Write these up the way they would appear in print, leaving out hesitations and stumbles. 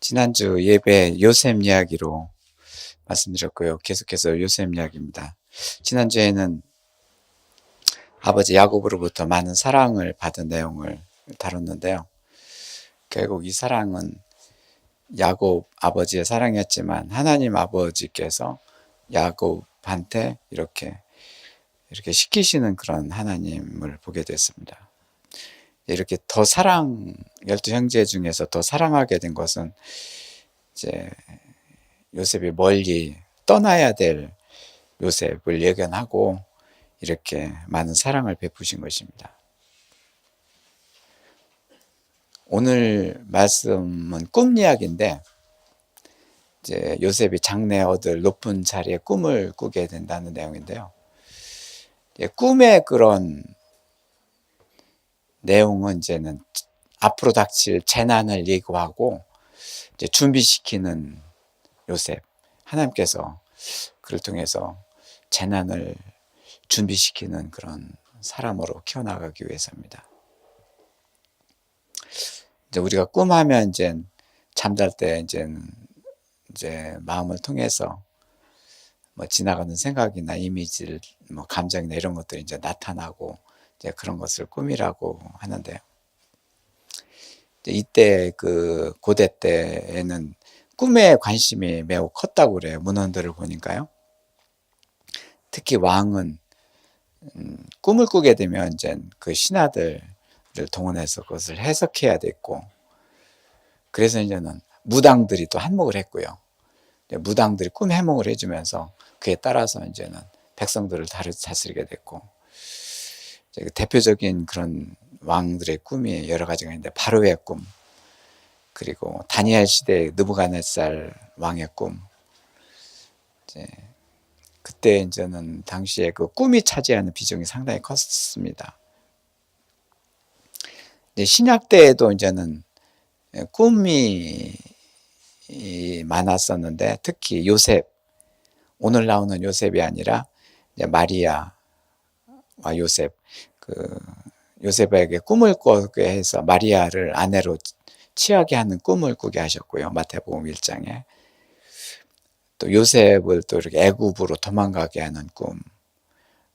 지난주 예배 요셉 이야기로 말씀드렸고요. 계속해서 요셉 이야기입니다. 지난주에는 아버지 야곱으로부터 많은 사랑을 받은 내용을 다뤘는데요. 결국 이 사랑은 야곱 아버지의 사랑이었지만 하나님 아버지께서 야곱한테 이렇게 시키시는 그런 하나님을 보게 됐습니다. 이렇게 더 열두 형제 중에서 더 사랑하게 된 것은 이제 요셉이 멀리 떠나야 될 요셉을 예견하고 이렇게 많은 사랑을 베푸신 것입니다. 오늘 말씀은 꿈 이야기인데, 이제 요셉이 장래 얻을 높은 자리에 꿈을 꾸게 된다는 내용인데요. 꿈의 그런 내용은 이제는 앞으로 닥칠 재난을 예고하고 이제 준비시키는 요셉, 하나님께서 그를 통해서 재난을 준비시키는 그런 사람으로 키워나가기 위해서입니다. 이제 우리가 꿈하면 이제 잠잘 때 이제 마음을 통해서 뭐 지나가는 생각이나 이미지를 감정이나 이런 것들이 이제 나타나고 이제 그런 것을 꿈이라고 하는데요. 이때 그 고대 때에는 꿈에 관심이 매우 컸다고 그래요. 문헌들을 보니까요. 특히 왕은 꿈을 꾸게 되면 이제 그 신하들을 동원해서 그것을 해석해야 됐고, 그래서 이제는 무당들이 또 한몫을 했고요. 무당들이 꿈 해몽을 해주면서 그에 따라서 이제는 백성들을 다스리게 됐고, 대표적인 그런 왕들의 꿈이 여러 가지가 있는데, 바로의 꿈, 그리고 다니엘 시대의 느부갓네살 왕의 꿈, 그때 이제는 당시에 그 꿈이 차지하는 비중이 상당히 컸습니다. 신약 때에도 이제는 꿈이 많았었는데, 특히 요셉, 오늘 나오는 요셉이 아니라 이제 마리아와 요셉, 요셉에게 꿈을 꾸게 해서 마리아를 아내로 취하게 하는 꿈을 꾸게 하셨고요. 마태복음 1장에. 또 요셉을 또 이렇게 애굽으로 도망가게 하는 꿈,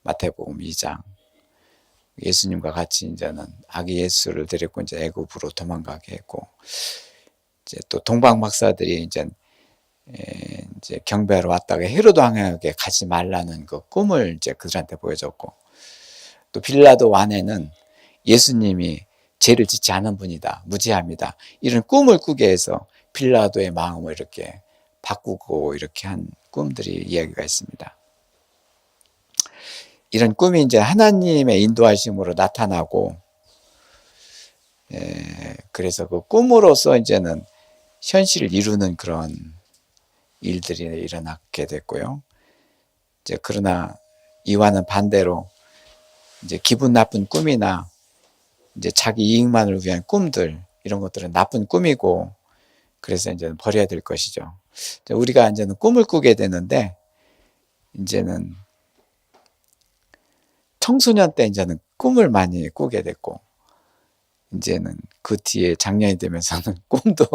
마태복음 2장. 예수님과 같이 이제는 아기 예수를 데리고 이제 애굽으로 도망가게 했고, 이제 또 동방 박사들이 이제 경배하러 왔다가 헤로도 왕에게 가지 말라는 그 꿈을 이제 그들한테 보여줬고, 또 빌라도 왕에는 예수님이 죄를 짓지 않은 분이다, 무죄합니다, 이런 꿈을 꾸게 해서 빌라도의 마음을 이렇게 바꾸고 이렇게 한 꿈들이 이야기가 있습니다. 이런 꿈이 이제 하나님의 인도하심으로 나타나고, 그래서 그 꿈으로서 이제는 현실을 이루는 그런 일들이 일어나게 됐고요. 이제 그러나 이와는 반대로 이제 기분 나쁜 꿈이나 이제 자기 이익만을 위한 꿈들, 이런 것들은 나쁜 꿈이고, 그래서 이제는 버려야 될 것이죠. 우리가 이제는 꿈을 꾸게 되는데, 이제는 청소년 때 이제는 꿈을 많이 꾸게 됐고, 이제는 그 뒤에 장년이 되면서는 꿈도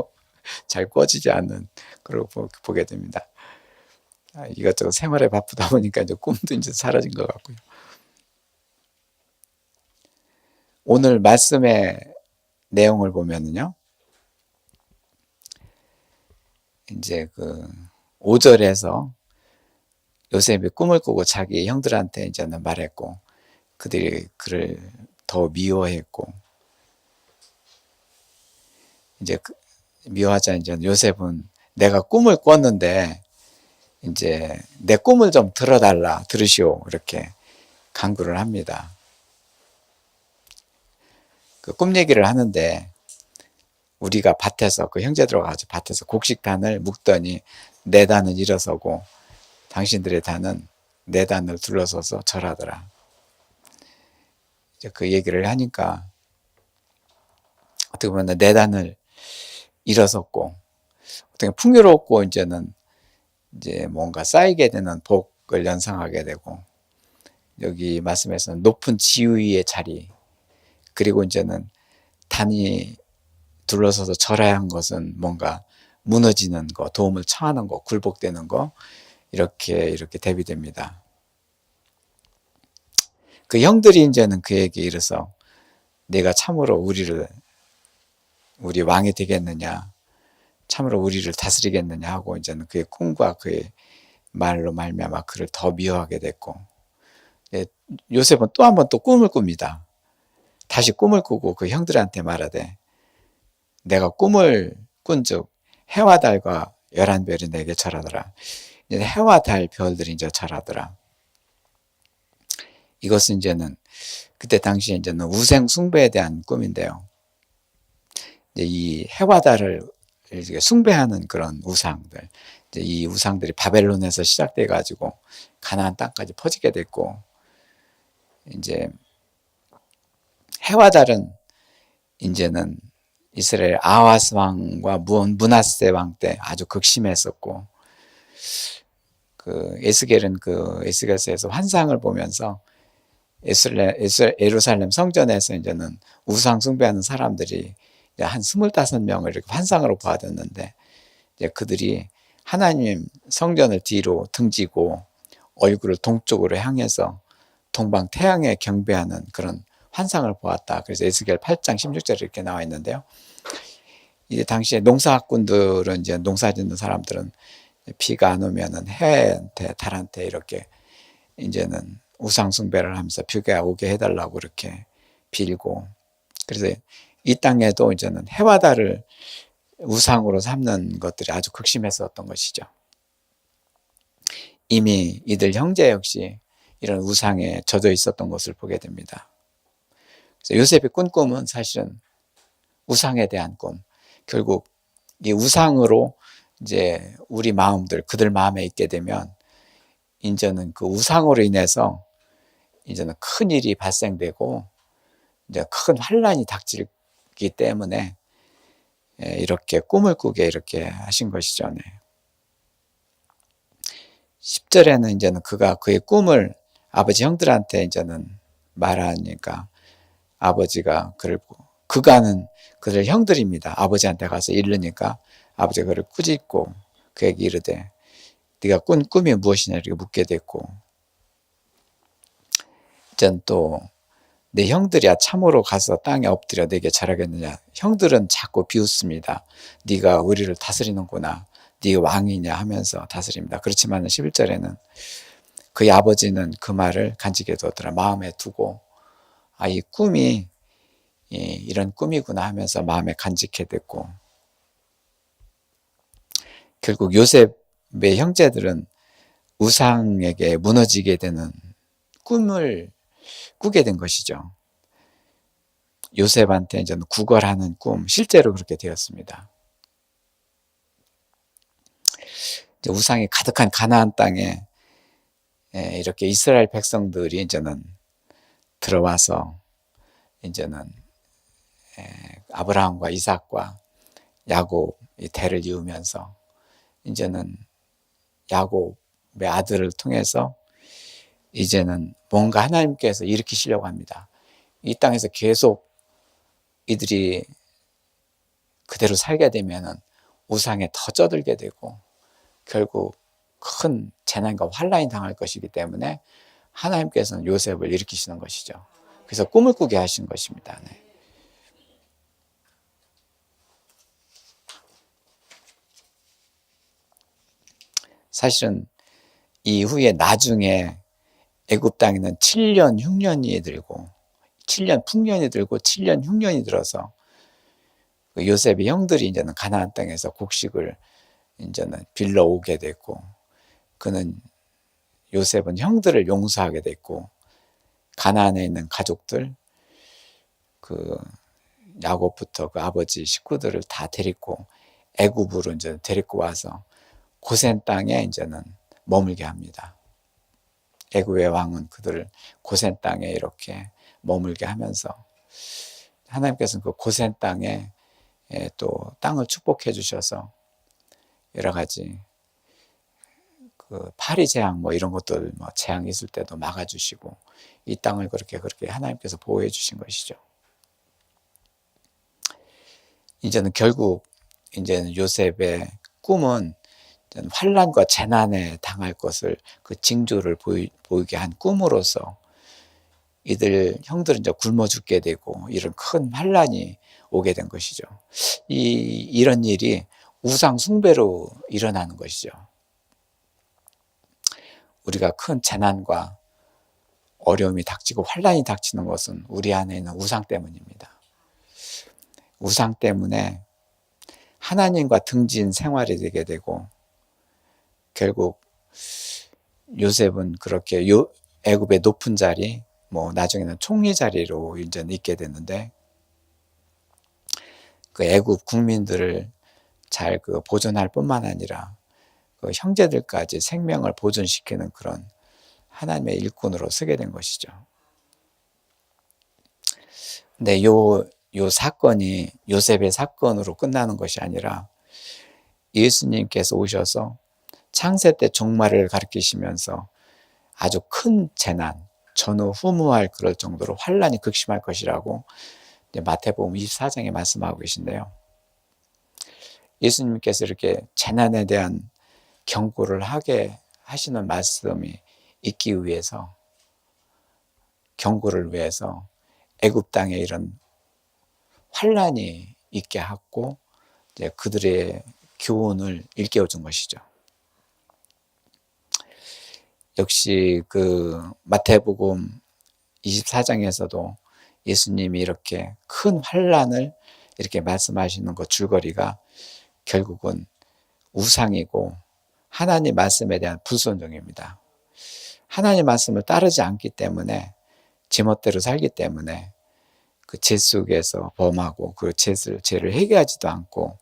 잘 꿔지지 않는 그걸 보게 됩니다. 이것저것 생활에 바쁘다 보니까 이제 꿈도 이제 사라진 것 같고요. 오늘 말씀의 내용을 보면은요, 이제 그 5절에서 요셉이 꿈을 꾸고 자기 형들한테 이제는 말했고, 그들이 그를 더 미워했고, 이제 미워하자 이제 요셉은 내가 꿈을 꿨는데 이제 내 꿈을 좀 들으시오, 이렇게 간구를 합니다. 그 꿈 얘기를 하는데, 우리가 밭에서 그 형제들과 같이 밭에서 곡식단을 묶더니 네 단은 일어서고 당신들의 단은 네 단을 둘러서서 절하더라. 이제 그 얘기를 하니까 어떻게 보면 네 단을 일어섰고, 어떻게 풍요롭고 이제는 이제 뭔가 쌓이게 되는 복을 연상하게 되고, 여기 말씀에서는 높은 지위의 자리, 그리고 이제는 단이 둘러서서 절해야 한 것은 뭔가 무너지는 거, 도움을 청하는 거, 굴복되는 거, 이렇게 대비됩니다. 그 형들이 이제는 그에게 이르서 내가 참으로 우리 왕이 되겠느냐, 참으로 우리를 다스리겠느냐 하고 이제는 그의 꿈과 그의 말로 말미암아 그를 더 미워하게 됐고, 요셉은 또 한 번 또 꿈을 꿉니다. 다시 꿈을 꾸고 그 형들한테 말하되 내가 꿈을 꾼즉 해와 달과 11별이 내게 절하더라. 해와 달 별들이 이제 절하더라. 이것은 이제는 그때 당시에 이제는 우생 숭배에 대한 꿈인데요. 이제 이 해와 달을 숭배하는 그런 우상들, 이제 이 우상들이 바벨론에서 시작돼 가지고 가나안 땅까지 퍼지게 됐고, 이제 해와 달은 이제는 이스라엘 아하스 왕과 므낫세 왕 때 아주 극심했었고, 그 에스겔은 그 에스겔서에서 환상을 보면서 예루살렘 성전에서 이제는 우상 숭배하는 사람들이 한 25명을 이렇게 환상으로 보았는데, 이제 그들이 하나님 성전을 뒤로 등지고 얼굴을 동쪽으로 향해서 동방 태양에 경배하는 그런 환상을 보았다. 그래서 에스겔 8장 16절에 이렇게 나와 있는데요. 이제 당시에 농사꾼들은, 이제 농사 짓는 사람들은 비가 안 오면은 해한테 달한테 이렇게 이제는 우상 숭배를 하면서 비가 오게 해달라고 이렇게 빌고, 그래서 이 땅에도 이제는 해와 달을 우상으로 삼는 것들이 아주 극심했었던 것이죠. 이미 이들 형제 역시 이런 우상에 젖어 있었던 것을 보게 됩니다. 그래서 요셉이 꾼 꿈은 사실은 우상에 대한 꿈, 결국 이 우상으로 이제 우리 마음들, 그들 마음에 있게 되면 이제는 그 우상으로 인해서 이제는 큰 일이 발생되고 이제 큰 환란이 닥치기 때문에 이렇게 꿈을 꾸게 이렇게 하신 것이죠. 네. 10절에는 이제는 그가 그의 꿈을 아버지 형들한테 이제는 말하니까 아버지가 그가는 그들 형들입니다. 아버지한테 가서 이르니까 아버지가 그를 꾸짖고 그에게 이르되 네가 꾼 꿈이 무엇이냐 이렇게 묻게 됐고, 이젠 또 내 형들이야 참으로 가서 땅에 엎드려 내게 절하겠느냐. 형들은 자꾸 비웃습니다. 네가 우리를 다스리는구나, 네가 왕이냐 하면서 다스립니다. 그렇지만 11절에는 그의 아버지는 그 말을 간직해 두었더라. 마음에 두고 이 꿈이 이런 꿈이구나 하면서 마음에 간직해 됐고, 결국 요셉의 형제들은 우상에게 무너지게 되는 꿈을 꾸게 된 것이죠. 요셉한테 이제 구걸하는 꿈, 실제로 그렇게 되었습니다. 이제 우상이 가득한 가나안 땅에 이렇게 이스라엘 백성들이 이제는 들어와서 이제는 아브라함과 이삭과 야곱이 대를 이으면서 이제는 야곱의 아들을 통해서 이제는 뭔가 하나님께서 일으키시려고 합니다. 이 땅에서 계속 이들이 그대로 살게 되면은 우상에 더 쩌들게 되고 결국 큰 재난과 환란이 당할 것이기 때문에 하나님께서는 요셉을 일으키시는 것이죠. 그래서 꿈을 꾸게 하신 것입니다. 네. 사실은 이후에 나중에 애굽 땅에는 7년 흉년이 들고 7년 풍년이 들고 7년 흉년이 들어서 그 요셉의 형들이 이제는 가나안 땅에서 곡식을 이제는 빌려 오게 됐고, 그는 요셉은 형들을 용서하게 됐고 가나안에 있는 가족들, 그 야곱부터 그 아버지 식구들을 다 데리고 애굽으로 이제 데리고 와서 고센 땅에 이제는 머물게 합니다. 애굽의 왕은 그들을 고센 땅에 이렇게 머물게 하면서 하나님께서는 그 고센 땅에 또 땅을 축복해 주셔서 여러 가지 그 파리 재앙 뭐 이런 것들 뭐 재앙이 있을 때도 막아주시고 이 땅을 그렇게 하나님께서 보호해 주신 것이죠. 이제는 결국 이제는 요셉의 꿈은 환난과 재난에 당할 것을 그 징조를 보이게 한 꿈으로서 이들 형들은 이제 굶어 죽게 되고 이런 큰 환난이 오게 된 것이죠. 이런 일이 우상 숭배로 일어나는 것이죠. 우리가 큰 재난과 어려움이 닥치고 환난이 닥치는 것은 우리 안에 있는 우상 때문입니다. 우상 때문에 하나님과 등진 생활이 되게 되고 결국 요셉은 그렇게 애굽의 높은 자리, 나중에는 총리 자리로 이제 있게 됐는데 그 애굽 국민들을 잘 보존할 뿐만 아니라 그 형제들까지 생명을 보존시키는 그런 하나님의 일꾼으로 서게 된 것이죠. 근데 요 사건이 요셉의 사건으로 끝나는 것이 아니라 예수님께서 오셔서 창세 때 종말을 가르치시면서 아주 큰 재난, 전후후무할 그럴 정도로 환란이 극심할 것이라고 마태복음 24장에 말씀하고 계신데요. 예수님께서 이렇게 재난에 대한 경고를 하게 하시는 말씀이 있기 위해서, 경고를 위해서 애굽 땅에 이런 환란이 있게 하고 이제 그들의 교훈을 일깨워 준 것이죠. 역시 그 마태복음 24장에서도 예수님이 이렇게 큰 환란을 이렇게 말씀하시는 것 줄거리가 결국은 우상이고 하나님 말씀에 대한 불순종입니다. 하나님 말씀을 따르지 않기 때문에 제멋대로 살기 때문에 그 죄 속에서 범하고 그 죄를 회개하지도 않고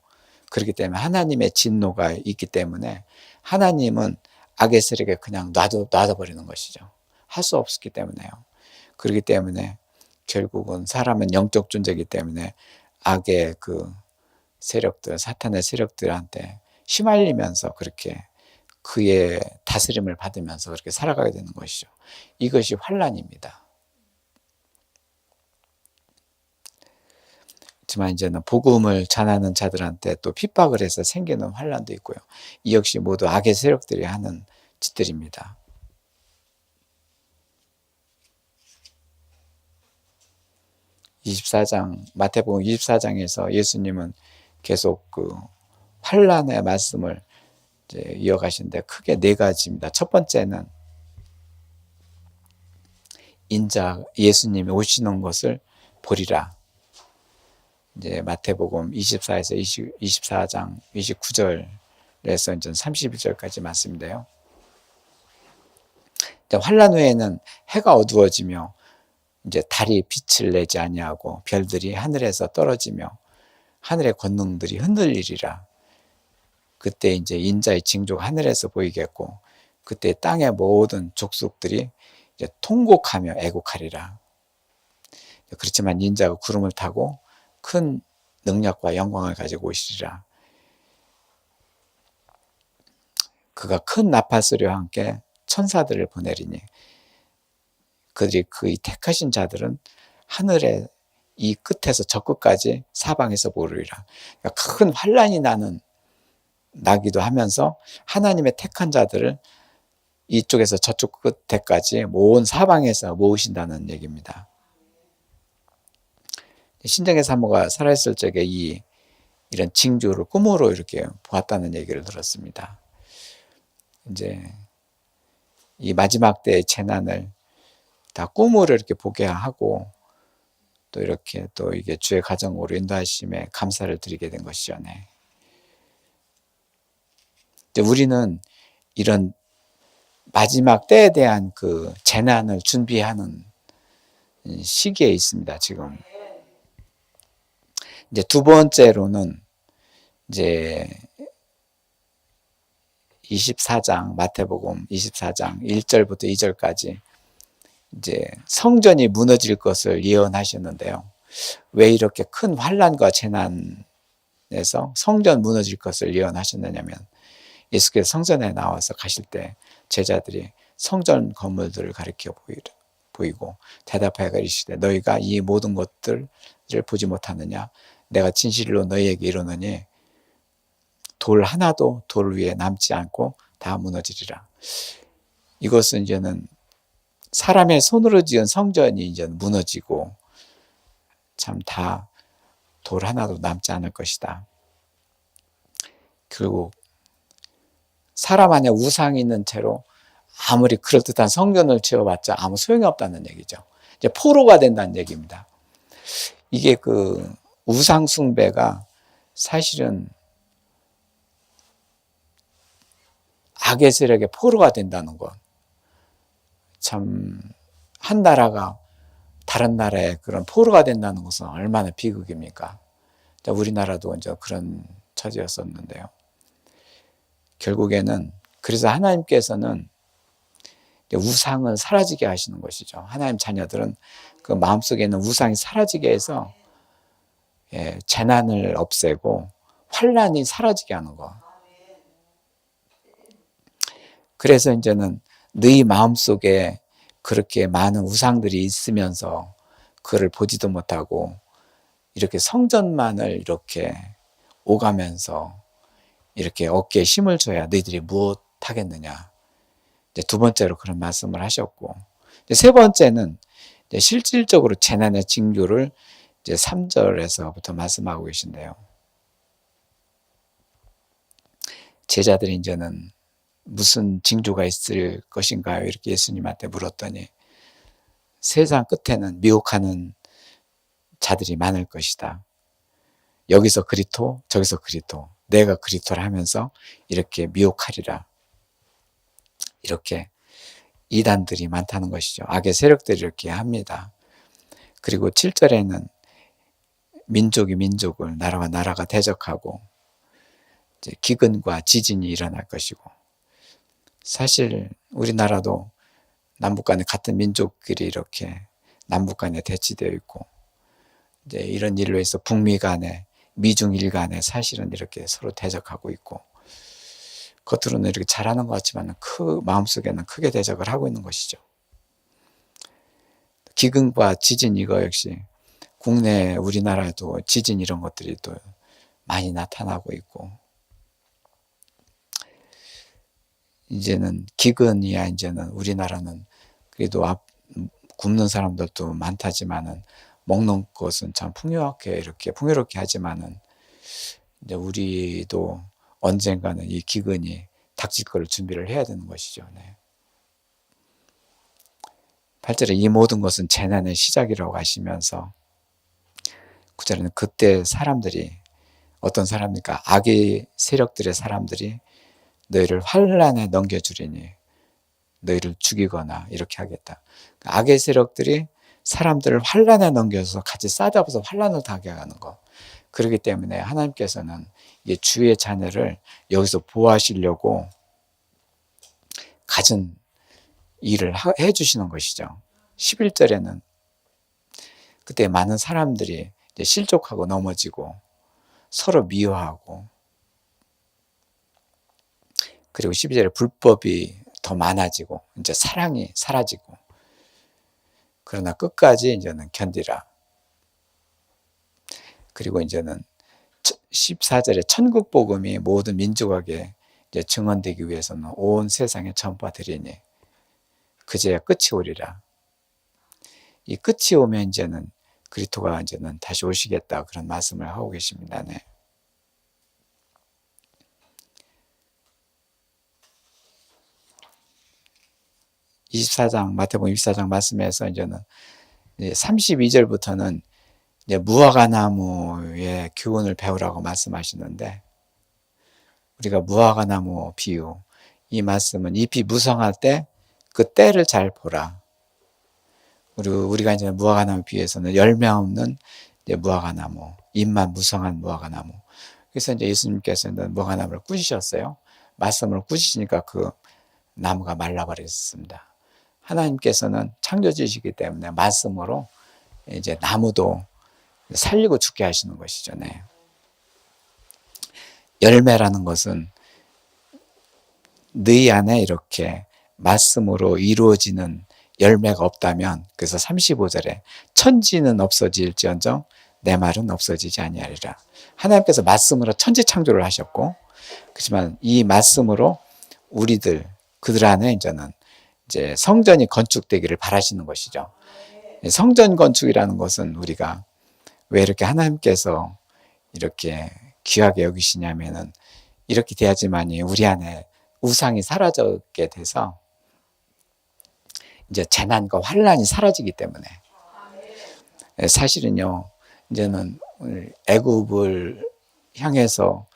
그렇기 때문에 하나님의 진노가 있기 때문에 하나님은 악의 세력에 그냥 놔둬버리는 것이죠. 할 수 없기 때문에요. 그렇기 때문에 결국은 사람은 영적 존재이기 때문에 악의 그 세력들, 사탄의 세력들한테 휘말리면서 그렇게 그의 다스림을 받으면서 그렇게 살아가게 되는 것이죠. 이것이 환란입니다. 하지만 이제는 복음을 전하는 자들한테 또 핍박을 해서 생기는 환란도 있고요. 이 역시 모두 악의 세력들이 하는 짓들입니다. 마태복음 24장에서 예수님은 계속 그 환란의 말씀을 이제 이어가시는데 크게 네 가지입니다. 첫 번째는 예수님이 오시는 것을 보리라. 이제 마태복음 24에서 24장 29절에서 이제 31절까지 말씀인데요. 환란 후에는 해가 어두워지며 이제 달이 빛을 내지 아니하고 별들이 하늘에서 떨어지며 하늘의 권능들이 흔들리리라. 그때 이제 인자의 징조가 하늘에서 보이겠고 그때 땅의 모든 족속들이 이제 통곡하며 애곡하리라. 그렇지만 인자가 구름을 타고 큰 능력과 영광을 가지고 오시리라. 그가 큰 나팔 소리와 함께 천사들을 보내리니 그들이 그의 택하신 자들은 하늘의 이 끝에서 저 끝까지 사방에서 보르리라. 그러니까 큰 환란이 나기도 하면서 하나님의 택한 자들을 이쪽에서 저쪽 끝에까지 온 사방에서 모으신다는 얘기입니다. 신정의 사모가 살아있을 적에 이런 징조를 꿈으로 이렇게 보았다는 얘기를 들었습니다. 이제 이 마지막 때의 재난을 다 꿈으로 이렇게 보게 하고 또 이렇게 또 이게 주의 가정으로 인도하심에 감사를 드리게 된 것이죠. 네. 우리는 이런 마지막 때에 대한 그 재난을 준비하는 시기에 있습니다. 지금 이제 두 번째로는 이제 24장 마태복음 24장 1절부터 2절까지 이제 성전이 무너질 것을 예언하셨는데요. 왜 이렇게 큰 환란과 재난에서 성전 무너질 것을 예언하셨느냐면 예수께서 성전에 나와서 가실 때 제자들이 성전 건물들을 가리켜 보이고 대답하여 이르시되 너희가 이 모든 것들을 보지 못하느냐? 내가 진실로 너희에게 이르노니 돌 하나도 돌 위에 남지 않고 다 무너지리라. 이것은 이제는 사람의 손으로 지은 성전이 이제 무너지고 참 다 돌 하나도 남지 않을 것이다. 결국 사람 안에 우상이 있는 채로 아무리 그럴듯한 성전을 지어봤자 아무 소용이 없다는 얘기죠. 이제 포로가 된다는 얘기입니다. 이게 그 우상 숭배가 사실은 악의 세력의 포로가 된다는 것. 참 한 나라가 다른 나라의 그런 포로가 된다는 것은 얼마나 비극입니까? 우리나라도 이제 그런 처지였었는데요. 결국에는 그래서 하나님께서는 우상을 사라지게 하시는 것이죠. 하나님 자녀들은 그 마음속에 있는 우상이 사라지게 해서 재난을 없애고 환란이 사라지게 하는 거. 그래서 이제는 너희 마음속에 그렇게 많은 우상들이 있으면서 그를 보지도 못하고 이렇게 성전만을 이렇게 오가면서 이렇게 어깨에 힘을 줘야 너희들이 무엇 하겠느냐. 이제 두 번째로 그런 말씀을 하셨고, 이제 세 번째는 이제 실질적으로 재난의 징조를 이제 3절에서부터 말씀하고 계신데요. 제자들이 이제는 무슨 징조가 있을 것인가요? 이렇게 예수님한테 물었더니 세상 끝에는 미혹하는 자들이 많을 것이다. 여기서 그리스도, 저기서 그리스도, 내가 그리스도를 하면서 이렇게 미혹하리라. 이렇게 이단들이 많다는 것이죠. 악의 세력들이 이렇게 합니다. 그리고 7절에는 민족이 민족을, 나라가 나라가 대적하고 이제 기근과 지진이 일어날 것이고, 사실 우리나라도 남북 간에 같은 민족끼리 이렇게 남북 간에 대치되어 있고, 이제 이런 일로 해서 북미 간에, 미중일 간에 사실은 이렇게 서로 대적하고 있고, 겉으로는 이렇게 잘하는 것 같지만 마음속에는 크게 대적을 하고 있는 것이죠. 기근과 지진, 이거 역시 국내 우리나라에도 지진 이런 것들이 또 많이 나타나고 있고, 이제는 기근이야, 이제는 우리나라는 그래도 굶는 사람들도 많다지만은 먹는 것은 참 풍요롭게 하지만은 이제 우리도 언젠가는 이 기근이 닥칠 걸 준비를 해야 되는 것이죠. 네. 8절에 이 모든 것은 재난의 시작이라고 하시면서 9절에는 그때 사람들이 어떤 사람입니까? 악의 세력들의 사람들이 너희를 환란에 넘겨주리니 너희를 죽이거나 이렇게 하겠다. 악의 세력들이 사람들을 환란에 넘겨서 같이 싸잡아서 환란을 당하게 하는 것. 그렇기 때문에 하나님께서는 이 주의 자녀를 여기서 보호하시려고 갖은 일을 해주시는 것이죠. 11절에는 그때 많은 사람들이 이제 실족하고 넘어지고 서로 미워하고, 그리고 12절에 불법이 더 많아지고 이제 사랑이 사라지고, 그러나 끝까지 이제는 견디라. 그리고 이제는 14절에 천국 복음이 모든 민족에게 이제 증언되기 위해서는 온 세상에 전파되리니 그제야 끝이 오리라. 이 끝이 오면 이제는 그리스도가 이제는 다시 오시겠다, 그런 말씀을 하고 계십니다. 네. 마태복음 24장 말씀에서 이제는 32절부터는 이제 무화과나무의 교훈을 배우라고 말씀하시는데, 우리가 무화과나무 비유, 이 말씀은 잎이 무성할 때 그 때를 잘 보라. 우리가 이제 무화과나무 비유에서는 열매 없는 이제 무화과나무, 잎만 무성한 무화과나무. 그래서 이제 예수님께서는 무화과나무를 꾸짖으셨어요. 말씀을 꾸짖으니까 그 나무가 말라버렸습니다. 하나님께서는 창조주시기 때문에 말씀으로 이제 나무도 살리고 죽게 하시는 것이죠. 네. 열매라는 것은 너희 안에 이렇게 말씀으로 이루어지는 열매가 없다면, 그래서 35절에 천지는 없어질지언정 내 말은 없어지지 아니하리라. 하나님께서 말씀으로 천지 창조를 하셨고, 그렇지만 이 말씀으로 우리들 그들 안에 이제 성전이 건축되기를 바라시는 것이죠. 성전 건축이라는 것은 우리가 왜 이렇게 하나님께서 이렇게 귀하게 여기시냐면은 이렇게 돼야지만이 우리 안에 우상이 사라지게 돼서 이제 재난과 환란이 사라지기 때문에. 사실은요, 이제는 애굽을 향해서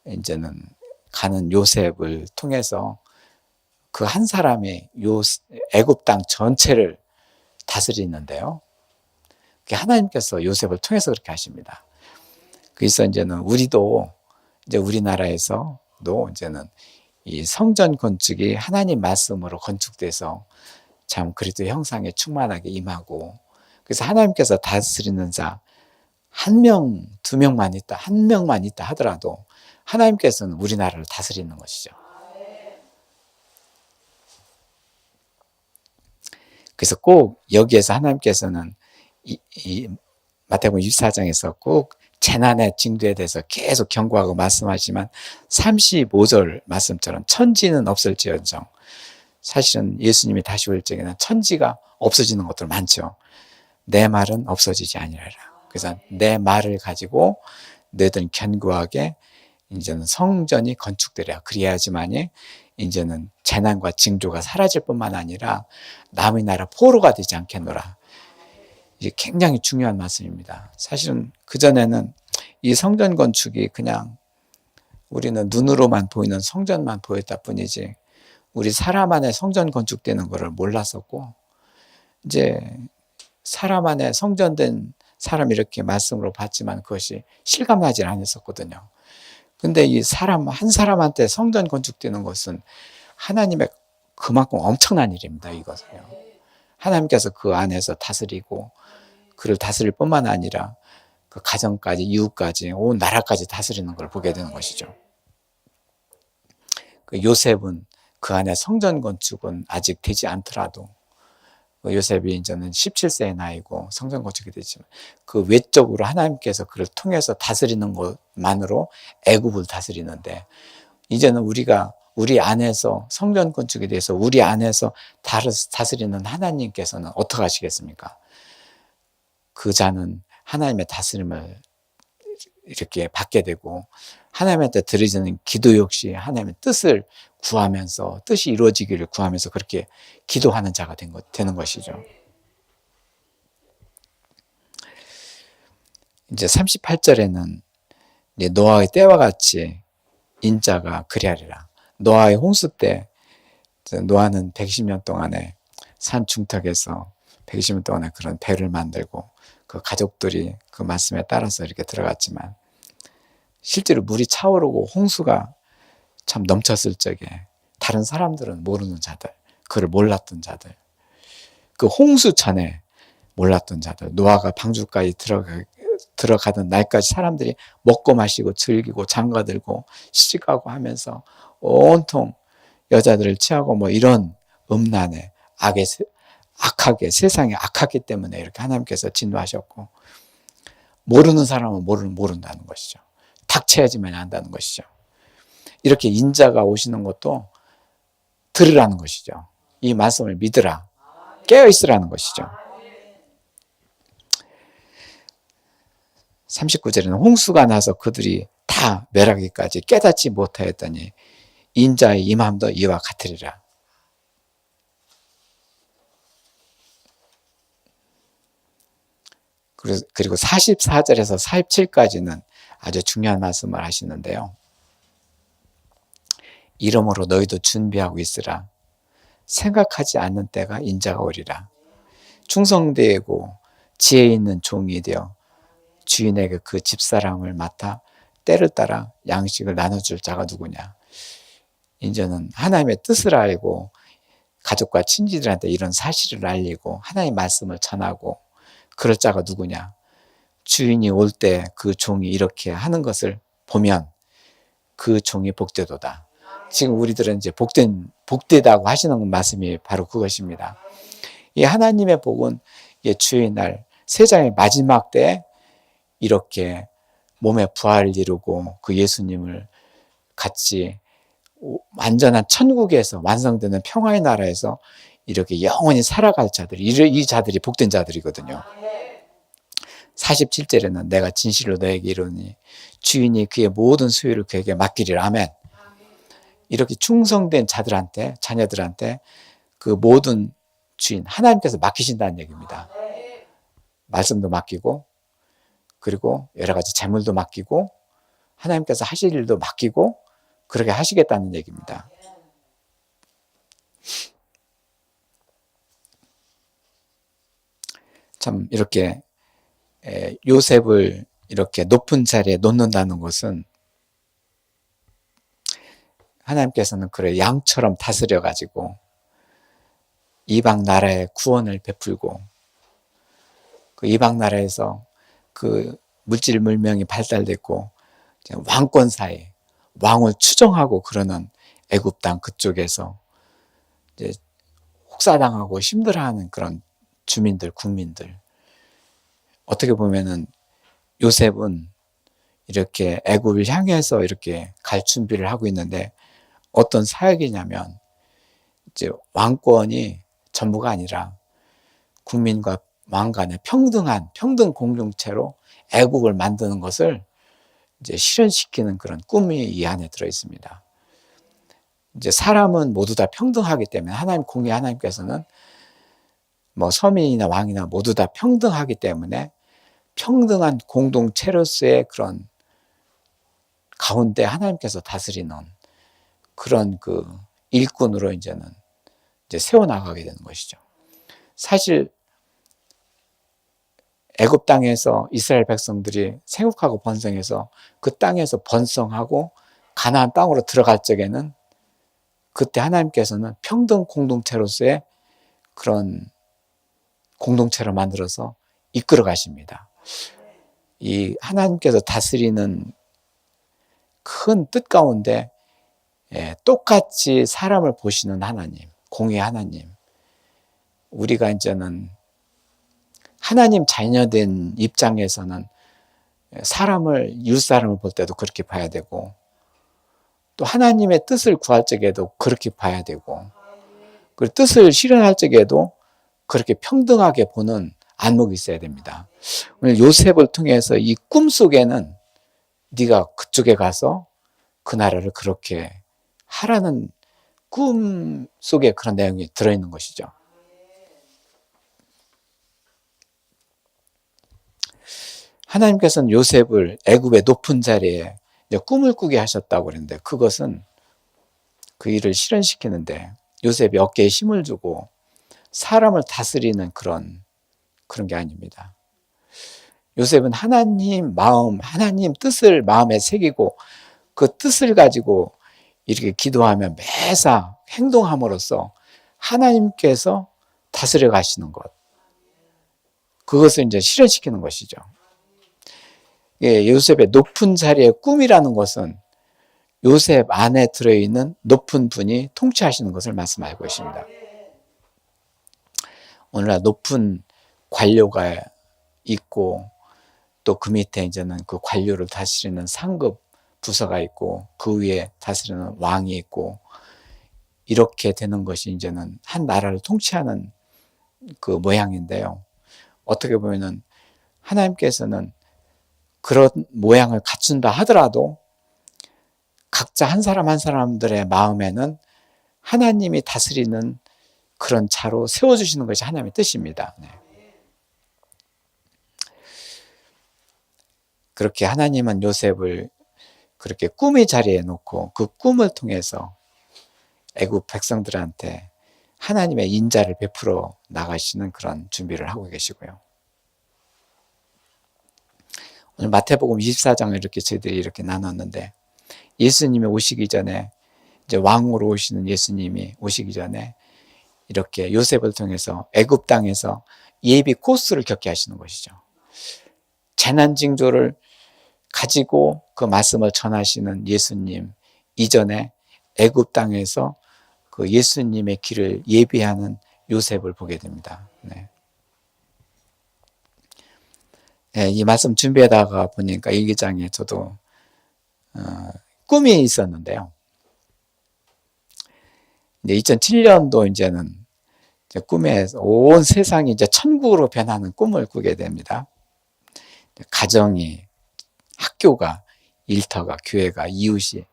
이제는 가는 요셉을 통해서 그 한 사람이 애굽 땅 전체를 다스리는데요. 하나님께서 요셉을 통해서 그렇게 하십니다. 그래서 이제는 우리도 이제 우리나라에서도 이제는 이 성전 건축이 하나님 말씀으로 건축돼서 참 그리스도 형상에 충만하게 임하고, 그래서 하나님께서 다스리는 자 한 명, 두 명만 있다, 한 명만 있다 하더라도 하나님께서는 우리나라를 다스리는 것이죠. 그래서 꼭 여기에서 하나님께서는 이 마태복음 24장에서 꼭 재난의 징조에 대해서 계속 경고하고 말씀하지만 35절 말씀처럼 천지는 없을지언정, 사실은 예수님이 다시 올 적에는 천지가 없어지는 것들 많죠. 내 말은 없어지지 아니하리라. 그래서 내 말을 가지고 너희들은 견고하게 이제는 성전이 건축되리라. 그래야지만이 이제는 재난과 징조가 사라질 뿐만 아니라 남의 나라 포로가 되지 않겠노라. 이게 굉장히 중요한 말씀입니다. 사실은 그전에는 이 성전 건축이 그냥 우리는 눈으로만 보이는 성전만 보였다 뿐이지 우리 사람 안에 성전 건축되는 것을 몰랐었고, 이제 사람 안에 성전된 사람 이렇게 말씀으로 봤지만 그것이 실감나지 않았었거든요. 근데 이 사람 한 사람한테 성전 건축되는 것은 하나님의 그만큼 엄청난 일입니다. 이것은요. 하나님께서 그 안에서 다스리고 그를 다스릴 뿐만 아니라 그 가정까지, 이웃까지, 온 나라까지 다스리는 걸 보게 되는 것이죠. 그 요셉은 그 안에 성전 건축은 아직 되지 않더라도, 요셉이 이제는 17세의 나이고 성전 건축이 되지만 그 외적으로 하나님께서 그를 통해서 다스리는 것만으로 애굽을 다스리는데, 이제는 우리가 우리 안에서 성전 건축에 대해서 우리 안에서 다스리는 하나님께서는 어떻게 하시겠습니까? 그 자는 하나님의 다스림을 이렇게 받게 되고 하나님한테 드려지는 기도 역시 하나님의 뜻을 구하면서 뜻이 이루어지기를 구하면서 그렇게 기도하는 자가 되는 것이죠. 이제 38절에는 노아의 때와 같이 인자가 그리하리라. 노아의 홍수 때 노아는 120년 동안에 산 중턱에서 120년 동안에 그런 배를 만들고 그 가족들이 그 말씀에 따라서 이렇게 들어갔지만 실제로 물이 차오르고 홍수가 참 넘쳤을 적에 다른 사람들은 모르는 자들, 그를 몰랐던 자들, 그 홍수 전에 몰랐던 자들, 노아가 방주까지 들어가던 날까지 사람들이 먹고 마시고 즐기고 장가들고 시집가고 하면서 온통 여자들을 취하고 뭐 이런 음란에 악하게 세상이 악하기 때문에 이렇게 하나님께서 진노하셨고, 모르는 사람은 모른다는 것이죠. 닥쳐야지만 안다는 것이죠. 이렇게 인자가 오시는 것도 들으라는 것이죠. 이 말씀을 믿으라, 깨어있으라는 것이죠. 39절에는 홍수가 나서 그들이 다 멸하기까지 깨닫지 못하였더니 인자의 임함도 이와 같으리라. 그리고 44절에서 47까지는 아주 중요한 말씀을 하시는데요. 이러므로 너희도 준비하고 있으라. 생각하지 않는 때가 인자가 오리라. 충성되고 지혜 있는 종이 되어 주인에게 그 집사람을 맡아 때를 따라 양식을 나눠줄 자가 누구냐. 이제는 하나님의 뜻을 알고 가족과 친지들한테 이런 사실을 알리고 하나님의 말씀을 전하고 그럴 자가 누구냐. 주인이 올 때 그 종이 이렇게 하는 것을 보면 그 종이 복되도다. 지금 우리들은 이제 복되다고 하시는 말씀이 바로 그것입니다. 이 하나님의 복은 주의 날 세상의 마지막 때에 이렇게 몸에 부활을 이루고 그 예수님을 같이 완전한 천국에서 완성되는 평화의 나라에서 이렇게 영원히 살아갈 자들이, 이 자들이 복된 자들이거든요. 47절에는 내가 진실로 너에게 이르노니 주인이 그의 모든 소유를 그에게 맡기리라. 아멘. 이렇게 충성된 자들한테, 자녀들한테 그 모든 주인 하나님께서 맡기신다는 얘기입니다. 말씀도 맡기고, 그리고 여러 가지 재물도 맡기고, 하나님께서 하실 일도 맡기고 그렇게 하시겠다는 얘기입니다. 참 이렇게 요셉을 이렇게 높은 자리에 놓는다는 것은 하나님께서는 그를 양처럼 다스려 가지고 이방 나라에 구원을 베풀고 그 이방 나라에서 그 물질 물명이 발달됐고 왕권사회, 왕을 추종하고 그러는 애굽 땅 그쪽에서 이제 혹사당하고 힘들어하는 그런 주민들, 국민들. 어떻게 보면은 요셉은 이렇게 애굽을 향해서 이렇게 갈 준비를 하고 있는데 어떤 사역이냐면 이제 왕권이 전부가 아니라 국민과 왕 간의 평등 공동체로 애국을 만드는 것을 이제 실현시키는 그런 꿈이 이 안에 들어 있습니다. 이제 사람은 모두 다 평등하기 때문에 하나님께서는 뭐 서민이나 왕이나 모두 다 평등하기 때문에 평등한 공동체로서의 그런 가운데 하나님께서 다스리는 그런 그 일꾼으로 이제 세워나가게 되는 것이죠. 사실 애굽 땅에서 이스라엘 백성들이 생육하고 번성해서 그 땅에서 번성하고 가나안 땅으로 들어갈 적에는 그때 하나님께서는 평등 공동체로서의 그런 공동체를 만들어서 이끌어 가십니다. 이 하나님께서 다스리는 큰 뜻 가운데 똑같이 사람을 보시는 하나님, 공의 하나님. 우리가 이제는 하나님 자녀된 입장에서는 사람을, 이웃사람을 볼 때도 그렇게 봐야 되고 또 하나님의 뜻을 구할 적에도 그렇게 봐야 되고 그 뜻을 실현할 적에도 그렇게 평등하게 보는 안목이 있어야 됩니다. 오늘 요셉을 통해서 이 꿈 속에는 네가 그쪽에 가서 그 나라를 그렇게 하라는 꿈 속에 그런 내용이 들어있는 것이죠. 하나님께서는 요셉을 애굽의 높은 자리에 꿈을 꾸게 하셨다고 그랬는데 그것은 그 일을 실현시키는데 요셉이 어깨에 힘을 주고 사람을 다스리는 그런 게 아닙니다. 요셉은 하나님 마음, 하나님 뜻을 마음에 새기고 그 뜻을 가지고 이렇게 기도하며 매사 행동함으로써 하나님께서 다스려 가시는 것, 그것을 이제 실현시키는 것이죠. 요셉의 높은 자리의 꿈이라는 것은 요셉 안에 들어있는 높은 분이 통치하시는 것을 말씀하고 있습니다. 오늘날 높은 관료가 있고 또 그 밑에 이제는 그 관료를 다스리는 상급 부서가 있고 그 위에 다스리는 왕이 있고 이렇게 되는 것이 이제는 한 나라를 통치하는 그 모양인데요. 어떻게 보면은 하나님께서는 그런 모양을 갖춘다 하더라도 각자 한 사람 한 사람들의 마음에는 하나님이 다스리는 그런 자로 세워주시는 것이 하나님의 뜻입니다. 네. 그렇게 하나님은 요셉을 그렇게 꿈의 자리에 놓고 그 꿈을 통해서 애굽 백성들한테 하나님의 인자를 베풀어 나가시는 그런 준비를 하고 계시고요. 오늘 마태복음 24장을 이렇게 저희들이 이렇게 나눴는데 예수님이 오시기 전에 이제 왕으로 오시는 예수님이 오시기 전에 이렇게 요셉을 통해서 애굽 땅에서 예비 코스를 겪게 하시는 것이죠. 재난 징조를 가지고 그 말씀을 전하시는 예수님 이전에 애굽 땅에서 그 예수님의 길을 예비하는 요셉을 보게 됩니다. 네. 네, 이 말씀 준비하다가 보니까 일기장에 저도 꿈이 있었는데요. 이제 2007년도 이제는 이제 꿈에 온 세상이 이제 천국으로 변하는 꿈을 꾸게 됩니다. 가정이, 학교가, 일터가, 교회가, 이웃이,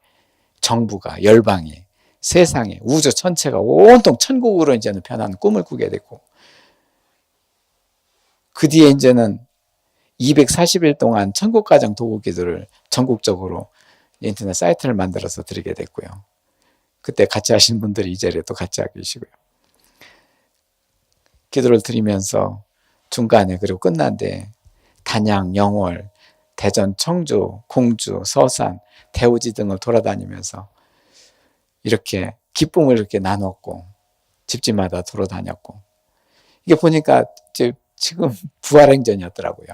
정부가, 열방이, 세상이, 우주 전체가 온통 천국으로 이제는 변하는 꿈을 꾸게 되고, 그 뒤에 이제는 240일 동안 천국가정 도구기도를 전국적으로 인터넷 사이트를 만들어서 드리게 됐고요. 그때 같이 하신 분들이 이 자리에 또 같이 하고 계시고요. 기도를 드리면서 중간에 그리고 끝난데 단양, 영월, 대전, 청주, 공주, 서산, 대우지 등을 돌아다니면서 이렇게 기쁨을 이렇게 나눴고 집집마다 돌아다녔고, 이게 보니까 지금 부활행전이었더라고요.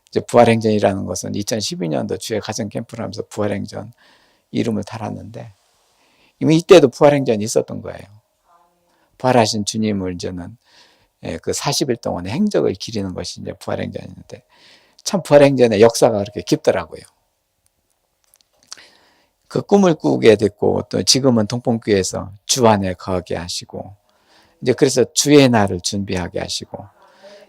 이제 부활행전이라는 것은 2012년도 주에 가정 캠프를 하면서 부활행전 이름을 달았는데, 이미 이때도 부활행전이 있었던 거예요. 부활하신 주님을 이제는 그 40일 동안의 행적을 기리는 것이 이제 부활행전인데, 참 부활행전의 역사가 그렇게 깊더라고요. 그 꿈을 꾸게 됐고, 또 지금은 동pon교회에서 주 안에 거하게 하시고, 이제 그래서 주의 날을 준비하게 하시고,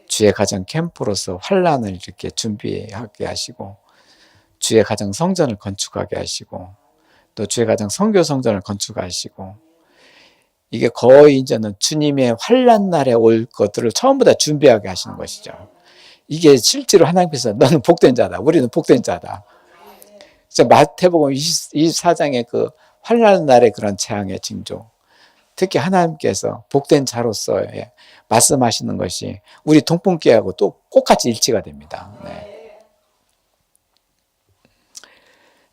주의 가정 캠프로서 환란을 이렇게 준비하게 하시고, 주의 가정 성전을 건축하게 하시고, 또 주의 가정 선교 성전을 건축하시고, 이게 거의 이제는 주님의 환란 날에 올 것들을 처음부터 준비하게 하시는 것이죠. 이게 실제로 하나님께서 너는 복된 자다, 우리는 복된 자다. 마태복음 24장의 그 환란 날의 그런 재앙의 징조, 특히 하나님께서 복된 자로서의 말씀하시는 것이 우리 동pon교회하고 또 똑같이 일치가 됩니다. 네.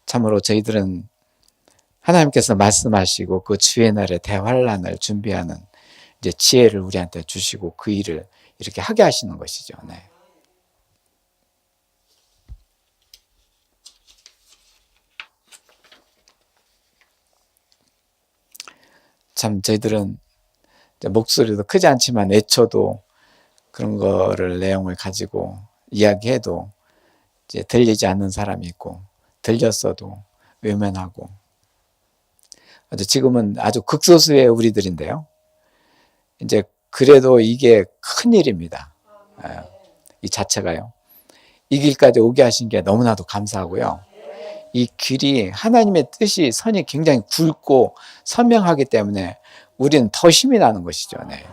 참으로 저희들은 하나님께서 말씀하시고 그 주의 날의 대환란을 준비하는 이제 지혜를 우리한테 주시고 그 일을 이렇게 하게 하시는 것이죠. 네. 참 저희들은 목소리도 크지 않지만 애초도 그런 거를 내용을 가지고 이야기해도 이제 들리지 않는 사람이 있고, 들렸어도 외면하고, 지금은 아주 극소수의 우리들인데요. 이제 그래도 이게 큰 일입니다. 이 자체가요. 이 길까지 오게 하신 게 너무나도 감사하고요. 이 길이 하나님의 뜻이 선이 굉장히 굵고 선명하기 때문에 우리는 더 힘이 나는 것이죠. 네.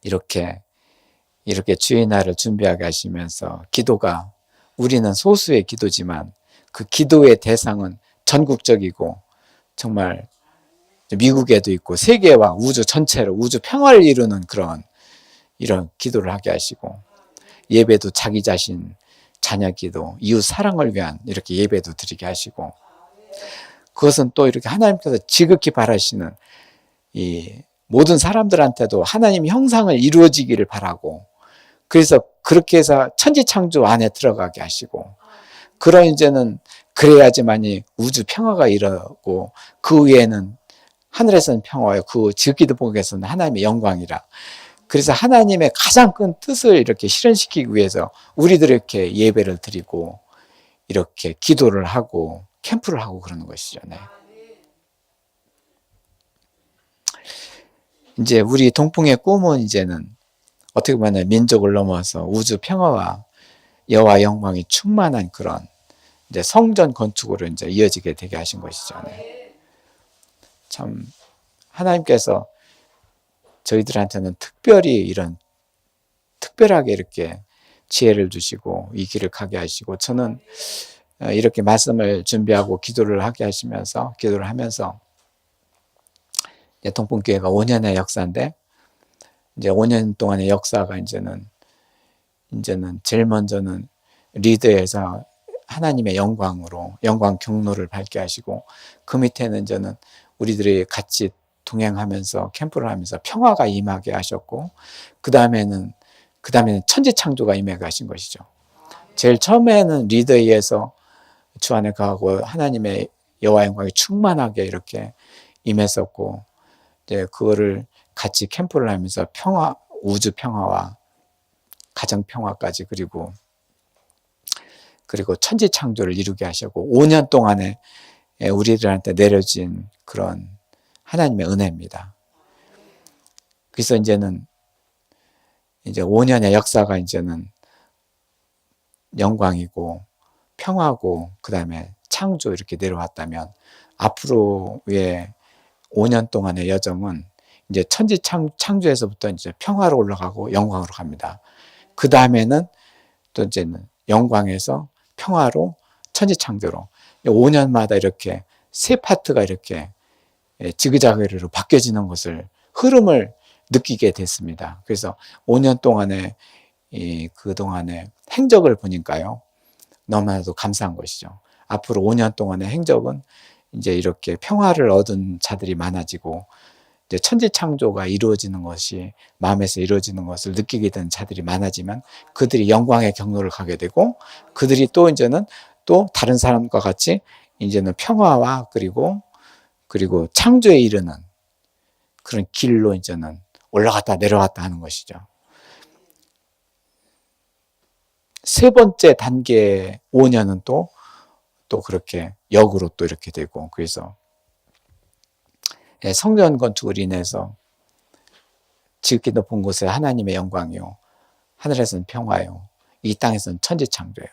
이렇게 주의 날을 준비하게 하시면서 기도가, 우리는 소수의 기도지만 그 기도의 대상은 전국적이고 정말 미국에도 있고 세계와 우주 전체로 우주 평화를 이루는 그런 이런 기도를 하게 하시고, 예배도 자기 자신, 자녀 기도, 이웃 사랑을 위한 이렇게 예배도 드리게 하시고, 그것은 또 이렇게 하나님께서 지극히 바라시는 이 모든 사람들한테도 하나님 형상을 이루어지기를 바라고, 그래서 그렇게 해서 천지창조 안에 들어가게 하시고, 그런 이제는 그래야지만이 우주 평화가 이루고 그 위에는 하늘에서는 평화요 그 지극히도 복에서는 하나님의 영광이라. 그래서 하나님의 가장 큰 뜻을 이렇게 실현시키기 위해서 우리들 이렇게 예배를 드리고 이렇게 기도를 하고 캠프를 하고 그러는 것이죠. 네. 이제 우리 동풍의 꿈은 이제는 어떻게 보면 민족을 넘어서 우주 평화와 여호와 영광이 충만한 그런 이제 성전 건축으로 이제 이어지게 되게 하신 것이죠. 네. 참 하나님께서 저희들한테는 특별히 이런 특별하게 이렇게 지혜를 주시고 이 길을 가게 하시고, 저는 이렇게 말씀을 준비하고 기도를 하게 하시면서 기도를 하면서 동pon교회가 5년의 역사인데, 이제 5년 동안의 역사가 이제는 제일 먼저는 리더에서 하나님의 영광으로 영광 경로를 밝게 하시고, 그 밑에는 저는 우리들이 같이 동행하면서 캠프를 하면서 평화가 임하게 하셨고, 그 다음에는 천지창조가 임하게 하신 것이죠. 제일 처음에는 리더에 의해서 주 안에 거하고 하나님의 여호와 영광이 충만하게 이렇게 임했었고, 이제 그거를 같이 캠프를 하면서 평화, 우주 평화와 가정 평화까지, 그리고 그리고 천지 창조를 이루게 하셨고 5년 동안에 우리들한테 내려진 그런 하나님의 은혜입니다. 그래서 이제는 이제 5년의 역사가 이제는 영광이고 평화고 그다음에 창조 이렇게 내려왔다면 앞으로의 5년 동안의 여정은 이제 천지 창조에서부터 이제 평화로 올라가고 영광으로 갑니다. 그 다음에는 또 이제는 영광에서 평화로 천지 창조로 5년마다 이렇게 세 파트가 이렇게 지그자그로 바뀌어지는 것을 흐름을 느끼게 됐습니다. 그래서 5년 동안의 그동안의 행적을 보니까요. 너무나도 감사한 것이죠. 앞으로 5년 동안의 행적은 이제 이렇게 평화를 얻은 자들이 많아지고 이제 천지 창조가 이루어지는 것이 마음에서 이루어지는 것을 느끼게 된 자들이 많아지면 그들이 영광의 경로를 가게 되고 그들이 또 이제는 또 다른 사람과 같이 이제는 평화와 그리고 창조에 이르는 그런 길로 이제는 올라갔다 내려갔다 하는 것이죠. 세 번째 단계 5년은 또 그렇게 역으로 또 이렇게 되고 그래서 성전 건축을 인해서 지극히 높은 곳에 하나님의 영광이요 하늘에서는 평화요 이 땅에서는 천지창조예요.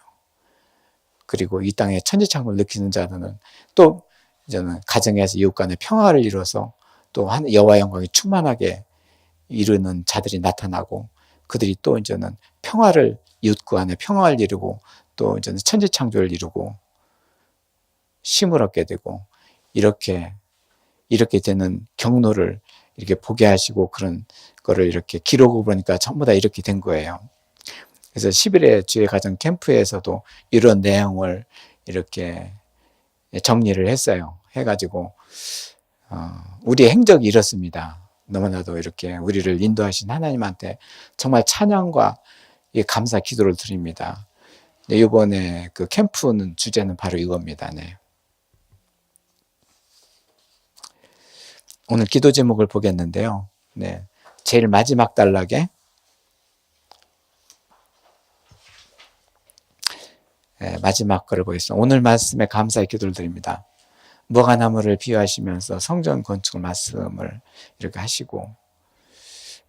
그리고 이 땅에 천지창조를 느끼는 자들은 또 이제는 가정에서 이웃 간의 평화를 이뤄서 또 여호와의 영광이 충만하게 이루는 자들이 나타나고 그들이 또 이제는 평화를 이웃 간의 평화를 이루고 또 이제는 천지창조를 이루고 쉼을 얻게 되고 이렇게 되는 경로를 이렇게 보게 하시고 그런 거를 이렇게 기록을 보니까 전부 다 이렇게 된 거예요. 그래서 10일의 주의 가정 캠프에서도 이런 내용을 이렇게 정리를 했어요. 해가지고 우리의 행적이 이렇습니다. 너무나도 이렇게 우리를 인도하신 하나님한테 정말 찬양과 감사 기도를 드립니다. 이번에 그 캠프는 주제는 바로 이겁니다. 네. 오늘 기도 제목을 보겠는데요. 네. 제일 마지막 단락에 마지막 거를 보겠습니다. 오늘 말씀에 감사의 기도를 드립니다. 무화과나무를 비유하시면서 성전 건축 말씀을 이렇게 하시고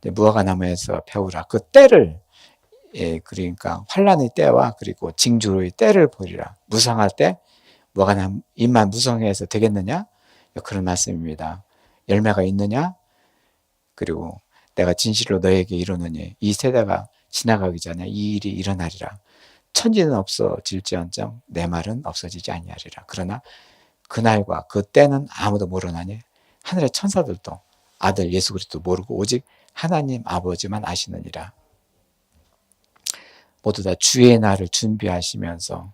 무화과나무에서 배우라. 그 때를 그러니까 환난의 때와 그리고 징조의 때를 보리라. 무성할 때 무화과나무 잎만 무성해서 되겠느냐? 그런 말씀입니다. 열매가 있느냐? 그리고 내가 진실로 너에게 이루느니 이 세대가 지나가기 전에 이 일이 일어나리라. 천지는 없어질지언정 내 말은 없어지지 아니하리라. 그러나 그날과 그 때는 아무도 모르나니 하늘의 천사들도 아들 예수 그리스도 모르고 오직 하나님 아버지만 아시느니라. 모두 다 주의 날을 준비하시면서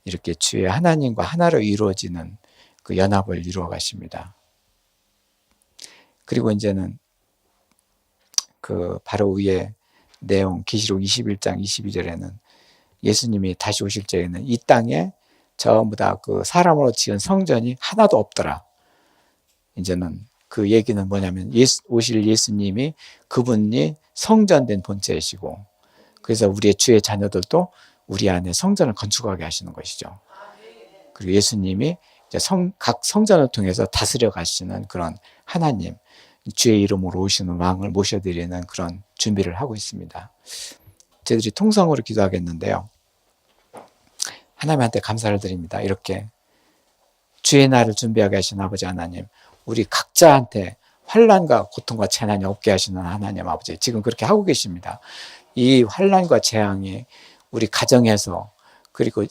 이렇게 주의 하나님과 하나로 이루어지는 그 연합을 이루어 가십니다. 그리고 이제는 그 바로 위에 내용 계시록 21장 22절에는 예수님이 다시 오실 때에는 이 땅에 전부 다 그 사람으로 지은 성전이 하나도 없더라. 이제는 그 얘기는 뭐냐면 오실 예수님이 그분이 성전된 본체이시고 그래서 우리의 주의 자녀들도 우리 안에 성전을 건축하게 하시는 것이죠. 그리고 예수님이 이제 각 성전을 통해서 다스려 가시는 그런 하나님, 주의 이름으로 오시는 왕을 모셔드리는 그런 준비를 하고 있습니다. 저희들이 통성으로 기도하겠는데요. 하나님한테 감사를 드립니다. 이렇게 주의 날을 준비하게 하신 아버지 하나님, 우리 각자한테 환난과 고통과 재난이 없게 하시는 하나님 아버지, 지금 그렇게 하고 계십니다. 이 환난과 재앙이 우리 가정에서 그리고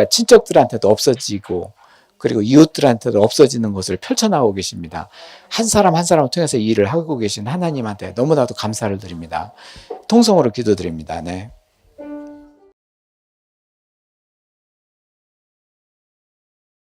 친척들한테도 없어지고 그리고 이웃들한테도 없어지는 것을 펼쳐나가고 계십니다. 한 사람 한 사람을 통해서 이 일을 하고 계신 하나님한테 너무나도 감사를 드립니다. 통성으로 기도드립니다. 네.